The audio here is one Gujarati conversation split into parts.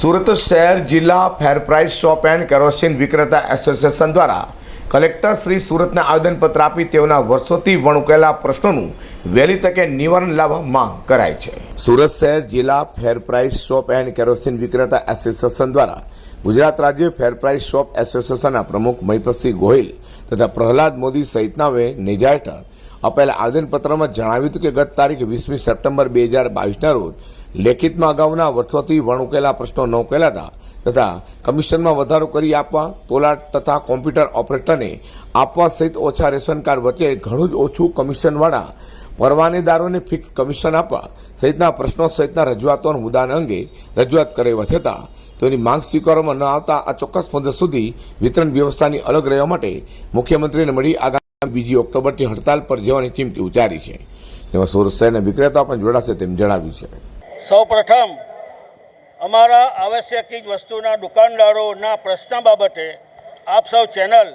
સુરત શહેર જિલ્લા ફેર પ્રાઇસ શોપ એન્ડ કેરોસીન વિક્રેતા એસોસિએશન દ્વારા કલેક્ટર શ્રી સુરતને આવેદનપત્ર આપી તેઓના વર્ષોથી વણુકેલા પ્રશ્નોનું વહેલી તકે નિવારણ લાવવા માંગ કરાઈ છે। સુરત શહેર જિલ્લા ફેર પ્રાઇસ શોપ એન્ડ કેરોસીન વિક્રેતા એસોસિએશન દ્વારા ગુજરાત રાજ્ય ફેર પ્રાઇસ શોપ એસોસિએશનના પ્રમુખ મહિપતસિંહ ગોહિલ તથા પ્રહલાદ મોદી સહિતનાઓએ નેજા હેઠળ આપેલા આવેદનપત્રમાં જણાવ્યું હતું કે ગત તારીખ 20 સપ્ટેમ્બર 2022ના રોજ લેખિતમાં અગાઉના વર્ષોથી વણુકેલા પ્રશ્નો ન ઉકેલાતા તથા કમિશનમાં વધારો કરી આપવા, તોલાટ તથા કોમ્પ્યુટર ઓપરેટરને આપવા સહિત ઓછા રેશન કાર્ડ વચ્ચે ઘણું જ ઓછું કમિશનવાળા પરવાનેદારોને ફિક્સ કમિશન આપવા સહિતના પ્રશ્નો સહિતના રજૂઆતોના મુદ્દા અંગે રજૂઆત કરાવવા છતાં તેની માંગ સ્વીકારવામાં ન આવતા આ ચોક્કસ મુદત સુધી વિતરણ વ્યવસ્થાની અલગ રહેવા માટે મુખ્યમંત્રીને મળી આગામી 2 ઓક્ટોબરથી હડતાલ પર જવાની ચીમકી ઉચ્ચારી છે। તેમાં સુરત શહેરના વિક્રેતાઓ પણ જોડાશે તેમ જણાવ્યું છે। સૌપ્રથમ અમારા આવશ્યક ચીજ વસ્તુના દુકાનદારોના પ્રશ્ન બાબતે આપ સૌ ચેનલ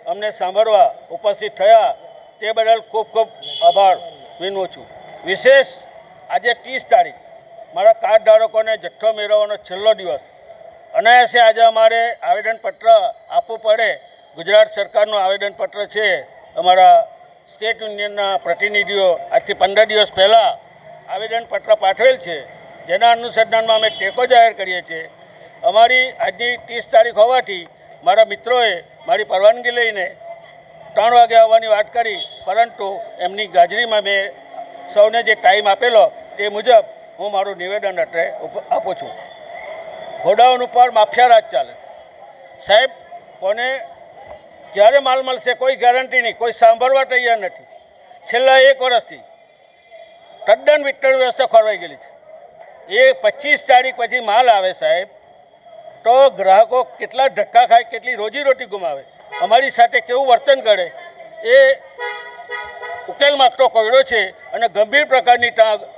અમને સાંભળવા ઉપસ્થિત થયા તે બદલ ખૂબ ખૂબ આભાર વિનવું છું। વિશેષ આજે 30 તારીખ મારા કાર્ડ ધારકોને જથ્થો મેળવવાનો છેલ્લો દિવસ અનાયાસે આજે અમારે આવેદનપત્ર આપવું પડે। ગુજરાત સરકારનું આવેદનપત્ર છે। અમારા સ્ટેટ યુનિયનના પ્રતિનિધિઓ આજથી 15 દિવસ પહેલાં આવેદનપત્ર પાઠવેલ છે, જેના અનુસંધાનમાં અમે ટેકો જાહેર કરીએ છીએ। અમારી આજની 30 તારીખ હોવાથી મારા મિત્રોએ મારી પરવાનગી લઈને 3 વાગે આવવાની વાત કરી, પરંતુ એમની ગાજરીમાં મેં સૌને જે ટાઈમ આપેલો તે મુજબ હું મારું નિવેદન અત્રે આપું છું। ગોડાઉન ઉપર માફિયા રાજ ચાલે સાહેબ, કોને ક્યારે માલ મળશે કોઈ ગેરંટી નહીં, કોઈ સાંભળવા તૈયાર નથી। છેલ્લા 1 વર્ષથી તદ્દન વિતરણ વ્યવસ્થા ખોરવાઈ ગયેલી છે। એ 25 તારીખ પછી માલ આવે સાહેબ, તો ગ્રાહકો કેટલા ધક્કા ખાય, કેટલી રોજીરોટી ગુમાવે, અમારી સાથે કેવું વર્તન કરે એ ઉકેલ માત્ર કોયડો છે અને ગંભીર પ્રકારની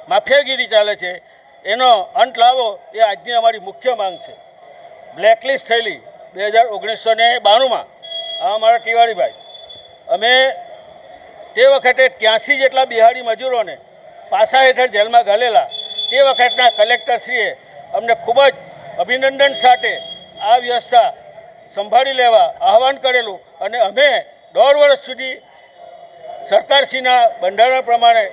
માફિયાગીરી ચાલે છે। એનો અંત લાવો એ આજની અમારી મુખ્ય માંગ છે। બ્લેકલિસ્ટ થયેલી 1992માં આ અમારા તિવારીભાઈ, અમે તે વખતે 83 જેટલા બિહારી મજૂરોને પાસા હેઠળ જેલમાં ઘાલેલા। તે વખતના કલેક્ટરશ્રીએ અમને ખૂબ જ અભિનંદન સાથે આ વ્યવસ્થા સંભાળી લેવા આહવાન કરેલું અને અમે 1.5 વર્ષ સુધી સરકારશ્રીના બંધારણ પ્રમાણે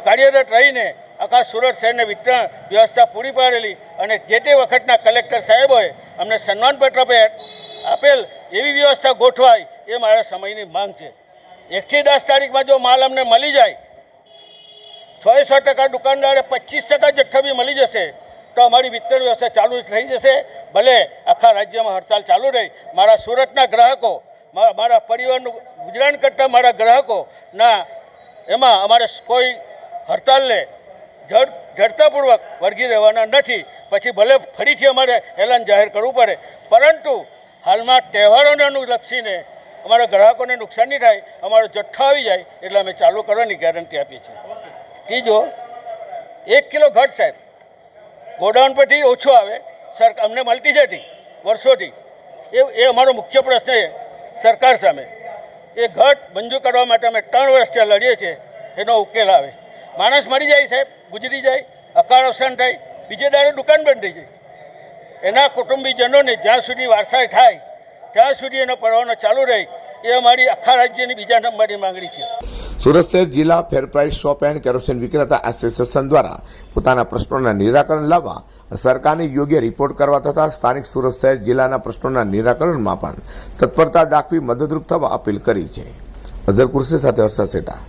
કાર્યરત રહીને આખા સુરત શહેરને વિતરણ વ્યવસ્થા પૂરી પાડેલી અને જે તે વખતના કલેક્ટર સાહેબોએ અમને સન્માનપત્ર આપેલ એવી વ્યવસ્થા ગોઠવાય એ મારા સમયની માંગ છે। 1 થી 10 તારીખમાં જો માલ અમને મળી જાય, 100% દુકાનદારે 25% જથ્થો બી મળી જશે તો અમારી વિતરણ વ્યવસ્થા ચાલુ થઈ જશે। ભલે આખા રાજ્યમાં હડતાલ ચાલુ રહી, મારા સુરતના ગ્રાહકો, મારા પરિવારનું ગુજરાન કરતા મારા ગ્રાહકોના એમાં અમારે કોઈ હડતાલને જડતાપૂર્વક વળગી રહેવાના નથી। પછી ભલે ફરીથી અમારે એલાન જાહેર કરવું પડે, પરંતુ હાલમાં તહેવારોને અનુલક્ષીને અમારા ગ્રાહકોને નુકસાન નહીં થાય, અમારો જથ્થો આવી જાય એટલે અમે ચાલુ કરવાની ગેરંટી આપીએ છીએ। ત્રીજો, 1 કિલો ઘટ સાહેબ ગોડાઉન પરથી ઓછું આવે, અમને મળતી જ હતી વર્ષોથી, એ અમારો મુખ્ય પ્રશ્ન છે સરકાર સામે। એ ઘટ મંજૂર કરવા માટે અમે 3 વર્ષથી લડીએ છીએ, એનો ઉકેલ આવે। માણસ મરી જાય સાહેબ, ગુજરી જાય, અકાળ અવસાન થાય, બીજે દાડે દુકાન બંધ થઈ જાય, એના કુટુંબીજનોને જ્યાં સુધી વારસાઈ થાય ત્યાં સુધી એનો પરવાનો ચાલુ રહે એ અમારી આખા રાજ્યની બીજા નંબરની માંગણી છે। સુરત શહેર જિલ્લા ફેર પ્રાઇસ શોપ એન્ડ કેરોસીન વિક્રેતા એસોસિએશન દ્વારા પોતાના પ્રશ્નોના નિરાકરણ લાવવા સરકારને યોગ્ય રિપોર્ટ કરવા તથા સ્થાનિક સુરત શહેર જિલ્લાના પ્રશ્નોના નિરાકરણમાં પણ તત્પરતા દાખવી મદદરૂપ થવા અપીલ કરી છે। અઝર કુર્સી સાથે હર્ષદ સેઠા।